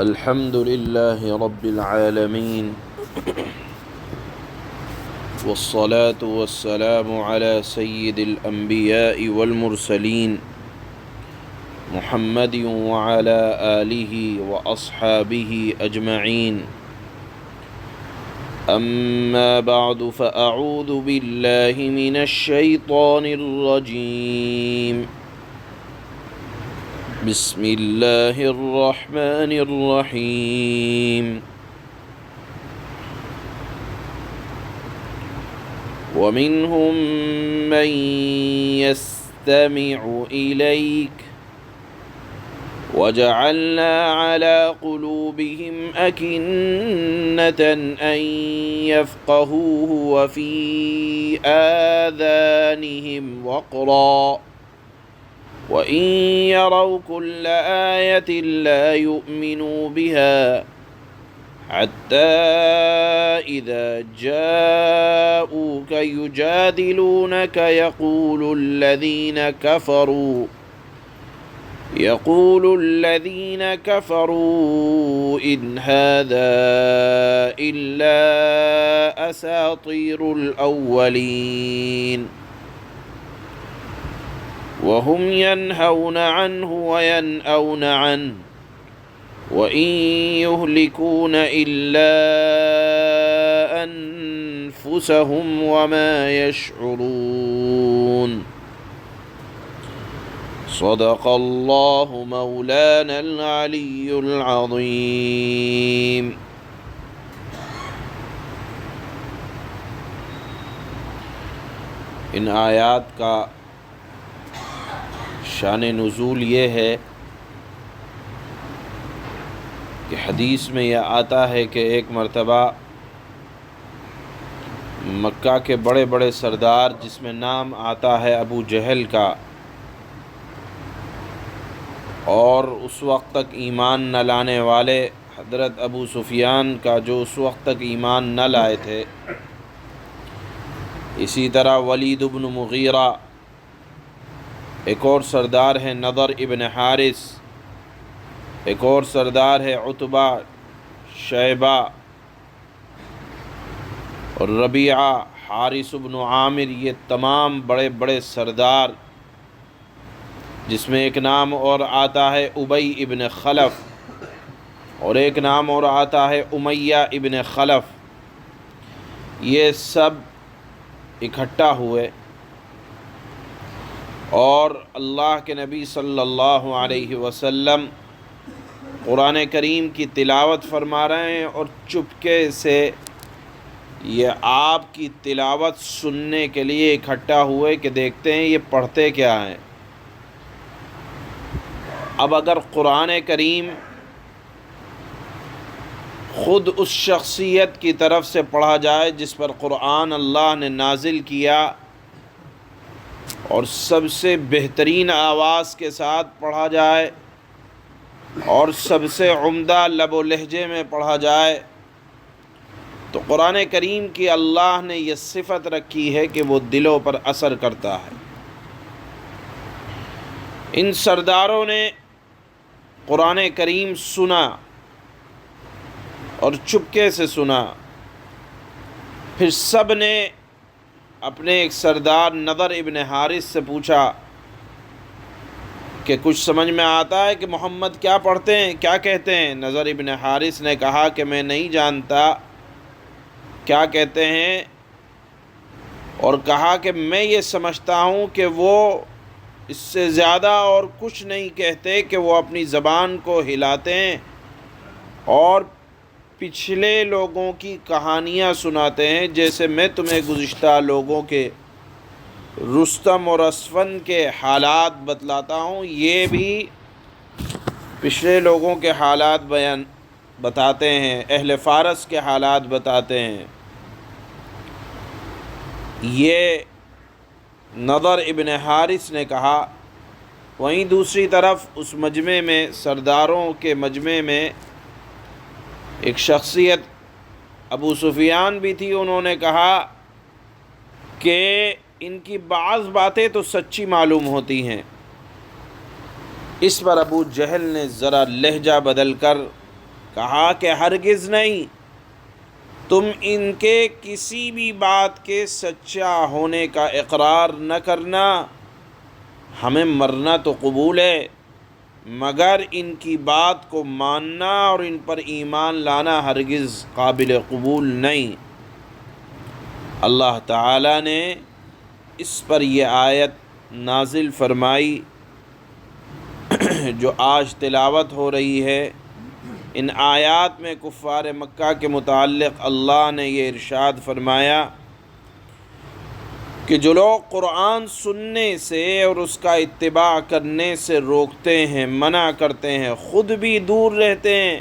الحمد لله رب العالمين والصلاة والسلام على سيد الأنبياء والمرسلين محمد وعلى آله وأصحابه أجمعين. أما بعد فأعوذ بالله من الشيطان الرجيم. بسم الله الرحمن الرحيم. ومنهم من يستمع إليك وجعلنا على قلوبهم أكنة أن يفقهوه وفي آذانهم وقرا وإن يروا كل آية لا يؤمنوا بها حتى إذا جاءوك يجادلونك يقول الذين كفروا إن هذا إلا أساطير الأولين وهم ينهون عنه وينأون عنه وإن يهلكون إلا أنفسهم وما يشعرون. صدق الله مولانا العلي العظيم. ان آیات کا شان نزول یہ ہے کہ حدیث میں یہ آتا ہے کہ ایک مرتبہ مکہ کے بڑے بڑے سردار، جس میں نام آتا ہے ابو جہل کا، اور اس وقت تک ایمان نہ لانے والے حضرت ابو سفیان کا، جو اس وقت تک ایمان نہ لائے تھے، اسی طرح ولید بن مغیرہ، ایک اور سردار ہے نضر ابن حارث، ایک اور سردار ہے عتبہ، شیبہ اور ربیعہ، حارث بن عامر، یہ تمام بڑے بڑے سردار، جس میں ایک نام اور آتا ہے ابی ابن خلف، اور ایک نام اور آتا ہے امیہ ابن خلف، یہ سب اکٹھا ہوئے اور اللہ کے نبی صلی اللہ علیہ وسلم قرآن کریم کی تلاوت فرما رہے ہیں، اور چپکے سے یہ آپ کی تلاوت سننے کے لیے اکٹھا ہوئے کہ دیکھتے ہیں یہ پڑھتے کیا ہیں۔ اب اگر قرآن کریم خود اس شخصیت کی طرف سے پڑھا جائے جس پر قرآن اللہ نے نازل کیا، اور سب سے بہترین آواز کے ساتھ پڑھا جائے، اور سب سے عمدہ لب و لہجے میں پڑھا جائے، تو قرآن کریم کی اللہ نے یہ صفت رکھی ہے کہ وہ دلوں پر اثر کرتا ہے۔ ان سرداروں نے قرآن کریم سنا اور چپکے سے سنا، پھر سب نے اپنے ایک سردار نضر ابن حارث سے پوچھا کہ کچھ سمجھ میں آتا ہے کہ محمد کیا پڑھتے ہیں، کیا کہتے ہیں؟ نضر ابن حارث نے کہا کہ میں نہیں جانتا کیا کہتے ہیں، اور کہا کہ میں یہ سمجھتا ہوں کہ وہ اس سے زیادہ اور کچھ نہیں کہتے کہ وہ اپنی زبان کو ہلاتے ہیں اور پچھلے لوگوں کی کہانیاں سناتے ہیں، جیسے میں تمہیں گزشتہ لوگوں کے رستم اور اسفن کے حالات بتلاتا ہوں، یہ بھی پچھلے لوگوں کے حالات بتاتے ہیں، اہل فارس کے حالات بتاتے ہیں۔ یہ نضر ابن حارث نے کہا۔ وہیں دوسری طرف اس مجمع میں، سرداروں کے مجمع میں، ایک شخصیت ابو سفیان بھی تھی، انہوں نے کہا کہ ان کی بعض باتیں تو سچی معلوم ہوتی ہیں۔ اس پر ابو جہل نے ذرا لہجہ بدل کر کہا کہ ہرگز نہیں، تم ان کے کسی بھی بات کے سچا ہونے کا اقرار نہ کرنا، ہمیں مرنا تو قبول ہے مگر ان کی بات کو ماننا اور ان پر ایمان لانا ہرگز قابل قبول نہیں۔ اللہ تعالیٰ نے اس پر یہ آیت نازل فرمائی جو آج تلاوت ہو رہی ہے۔ ان آیات میں کفار مکہ کے متعلق اللہ نے یہ ارشاد فرمایا کہ جو لوگ قرآن سننے سے اور اس کا اتباع کرنے سے روکتے ہیں، منع کرتے ہیں، خود بھی دور رہتے ہیں،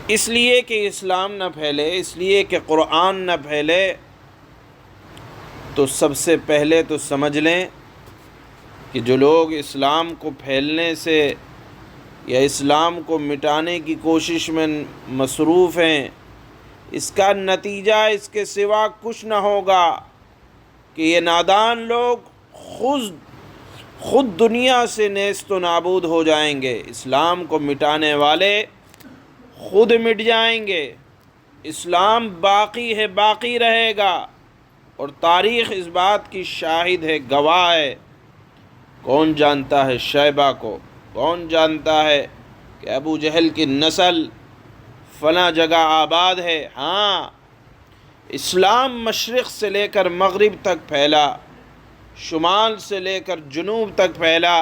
اس لیے کہ اسلام نہ پھیلے، اس لیے کہ قرآن نہ پھیلے، تو سب سے پہلے تو سمجھ لیں کہ جو لوگ اسلام کو پھیلنے سے یا اسلام کو مٹانے کی کوشش میں مصروف ہیں، اس کا نتیجہ اس کے سوا کچھ نہ ہوگا کہ یہ نادان لوگ خود دنیا سے نیست و نابود ہو جائیں گے۔ اسلام کو مٹانے والے خود مٹ جائیں گے، اسلام باقی ہے، باقی رہے گا، اور تاریخ اس بات کی شاہد ہے، گواہ ہے۔ کون جانتا ہے شیبہ کو؟ کون جانتا ہے کہ ابو جہل کی نسل فلاں جگہ آباد ہے؟ ہاں، اسلام مشرق سے لے کر مغرب تک پھیلا، شمال سے لے کر جنوب تک پھیلا،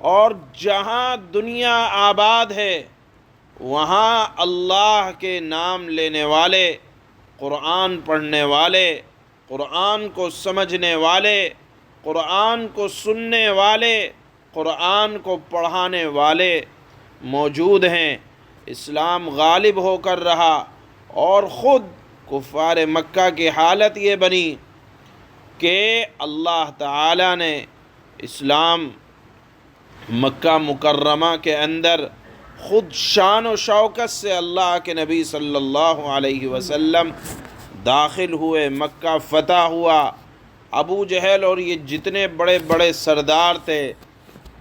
اور جہاں دنیا آباد ہے وہاں اللہ کے نام لینے والے، قرآن پڑھنے والے، قرآن کو سمجھنے والے، قرآن کو سننے والے، قرآن کو پڑھانے والے موجود ہیں۔ اسلام غالب ہو کر رہا، اور خود کفار مکہ کی حالت یہ بنی کہ اللہ تعالیٰ نے اسلام مکہ مکرمہ کے اندر خود شان و شوکت سے اللہ کے نبی صلی اللہ علیہ وسلم داخل ہوئے، مکہ فتح ہوا۔ ابو جہل اور یہ جتنے بڑے بڑے سردار تھے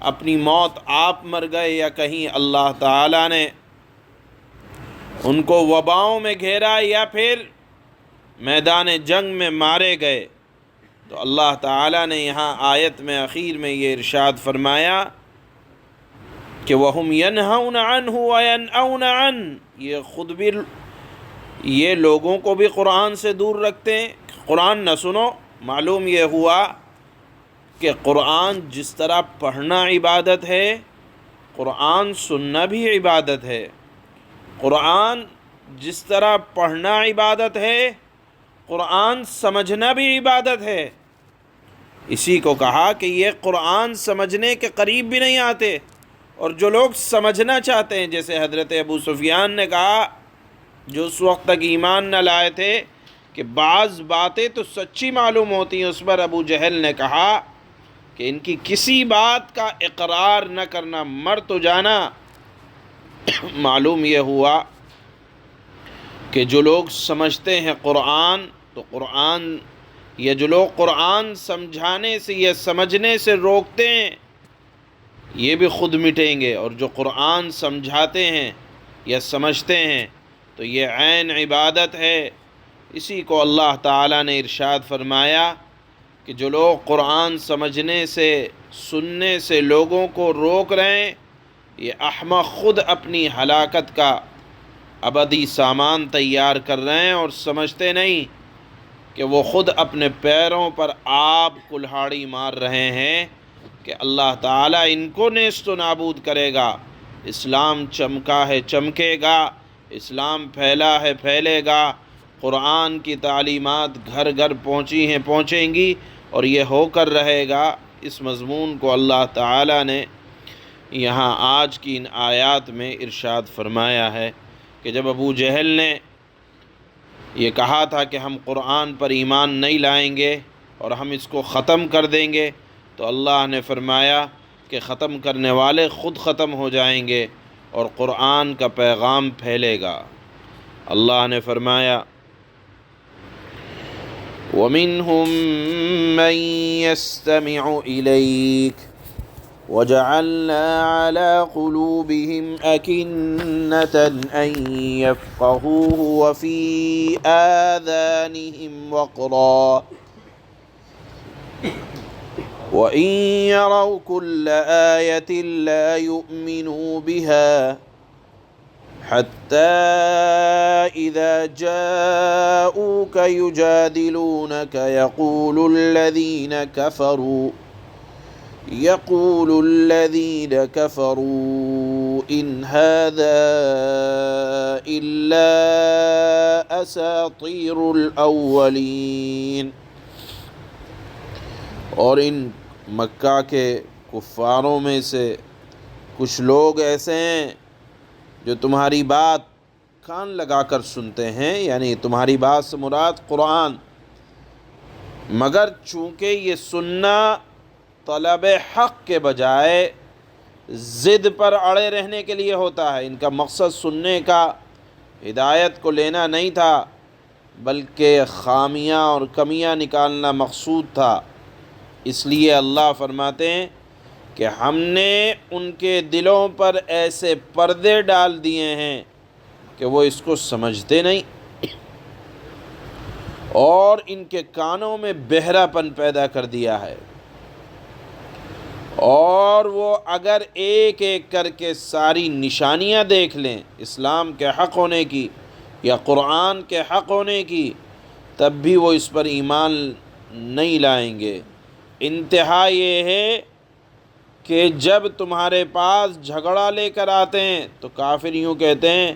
اپنی موت آپ مر گئے، یا کہیں اللہ تعالیٰ نے ان کو وباؤں میں گھیرا، یا پھر میدان جنگ میں مارے گئے۔ تو اللہ تعالیٰ نے یہاں آیت میں اخیر میں یہ ارشاد فرمایا کہ وَهُمْ يَنْهَوْنَ عَنْهُ وَيَنْأَوْنَ عَنْهُ، یہ خود بھی، یہ لوگوں کو بھی قرآن سے دور رکھتے ہیں۔ قرآن نہ سنو، معلوم یہ ہوا کہ قرآن جس طرح پڑھنا عبادت ہے، قرآن سننا بھی عبادت ہے۔ قرآن جس طرح پڑھنا عبادت ہے، قرآن سمجھنا بھی عبادت ہے۔ اسی کو کہا کہ یہ قرآن سمجھنے کے قریب بھی نہیں آتے، اور جو لوگ سمجھنا چاہتے ہیں، جیسے حضرت ابو سفیان نے کہا جو اس وقت تک ایمان نہ لائے تھے کہ بعض باتیں تو سچی معلوم ہوتی ہیں، اس پر ابو جہل نے کہا کہ ان کی کسی بات کا اقرار نہ کرنا، مر تو جانا۔ معلوم یہ ہوا کہ جو لوگ سمجھتے ہیں قرآن، تو قرآن، یا جو لوگ قرآن سمجھانے سے یا سمجھنے سے روکتے ہیں، یہ بھی خود مٹیں گے، اور جو قرآن سمجھاتے ہیں یا سمجھتے ہیں تو یہ عین عبادت ہے۔ اسی کو اللہ تعالیٰ نے ارشاد فرمایا کہ جو لوگ قرآن سمجھنے سے، سننے سے لوگوں کو روک رہے ہیں، یہ احمق خود اپنی ہلاکت کا ابدی سامان تیار کر رہے ہیں، اور سمجھتے نہیں کہ وہ خود اپنے پیروں پر آب کلہاڑی مار رہے ہیں کہ اللہ تعالیٰ ان کو نیست و نابود کرے گا۔ اسلام چمکا ہے، چمکے گا، اسلام پھیلا ہے، پھیلے گا، قرآن کی تعلیمات گھر گھر پہنچی ہیں، پہنچیں گی، اور یہ ہو کر رہے گا۔ اس مضمون کو اللہ تعالیٰ نے یہاں آج کی ان آیات میں ارشاد فرمایا ہے کہ جب ابو جہل نے یہ کہا تھا کہ ہم قرآن پر ایمان نہیں لائیں گے اور ہم اس کو ختم کر دیں گے، تو اللہ نے فرمایا کہ ختم کرنے والے خود ختم ہو جائیں گے اور قرآن کا پیغام پھیلے گا۔ اللہ نے فرمایا وَمِنْهُمْ مَنْ يَسْتَمِعُ إِلَيْكَ، وَجَعَلْنَا عَلَى قُلُوبِهِمْ أَكِنَّةً أَن يَفْقَهُوهُ وَفِي آذَانِهِمْ وَقْرًا وَإِن يَرَوْا كُلَّ آيَةٍ لَا يُؤْمِنُوا بِهَا حَتَّى إِذَا جَاءُوكَ يُجَادِلُونَكَ يقول الذين كفروا إن هذا إلا أساطير الأولين۔ اور ان مکہ کے کفاروں میں سے کچھ لوگ ایسے ہیں جو تمہاری بات کان لگا کر سنتے ہیں، یعنی تمہاری بات سے مراد قرآن، مگر چونکہ یہ سننا طلب حق کے بجائے ضد پر اڑے رہنے کے لیے ہوتا ہے۔ ان کا مقصد سننے کا ہدایت کو لینا نہیں تھا، بلکہ خامیاں اور کمیاں نکالنا مقصود تھا۔ اس لیے اللہ فرماتے ہیں کہ ہم نے ان کے دلوں پر ایسے پردے ڈال دیے ہیں کہ وہ اس کو سمجھتے نہیں، اور ان کے کانوں میں بہرا پن پیدا کر دیا ہے، اور وہ اگر ایک ایک کر کے ساری نشانیاں دیکھ لیں اسلام کے حق ہونے کی یا قرآن کے حق ہونے کی، تب بھی وہ اس پر ایمان نہیں لائیں گے۔ انتہا یہ ہے کہ جب تمہارے پاس جھگڑا لے کر آتے ہیں تو کافر یوں کہتے ہیں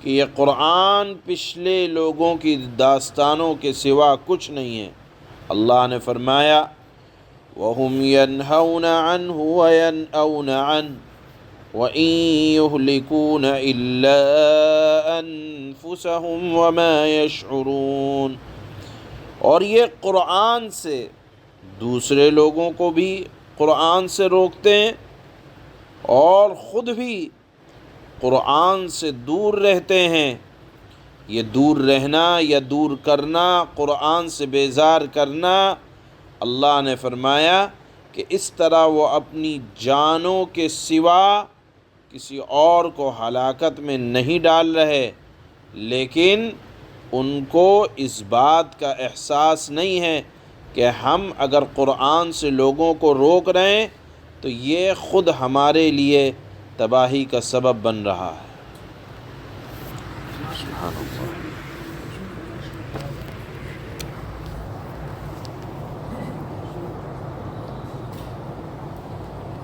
کہ یہ قرآن پچھلے لوگوں کی داستانوں کے سوا کچھ نہیں ہے۔ اللہ نے فرمایا وَهُمْ يَنْهَوْنَ عَنْهُ وَيَنْأَوْنَ عَنْهُ وَإِنْ يُهْلِكُونَ إِلَّا أَنفُسَهُمْ وَمَا يَشْعُرُونَ۔ اور یہ قرآن سے دوسرے لوگوں کو بھی قرآن سے روکتے ہیں اور خود بھی قرآن سے دور رہتے ہیں۔ یہ دور رہنا یا دور کرنا، قرآن سے بیزار کرنا، اللہ نے فرمایا کہ اس طرح وہ اپنی جانوں کے سوا کسی اور کو ہلاکت میں نہیں ڈال رہے، لیکن ان کو اس بات کا احساس نہیں ہے کہ ہم اگر قرآن سے لوگوں کو روک رہے ہیں تو یہ خود ہمارے لیے تباہی کا سبب بن رہا ہے۔ سبحان اللہ۔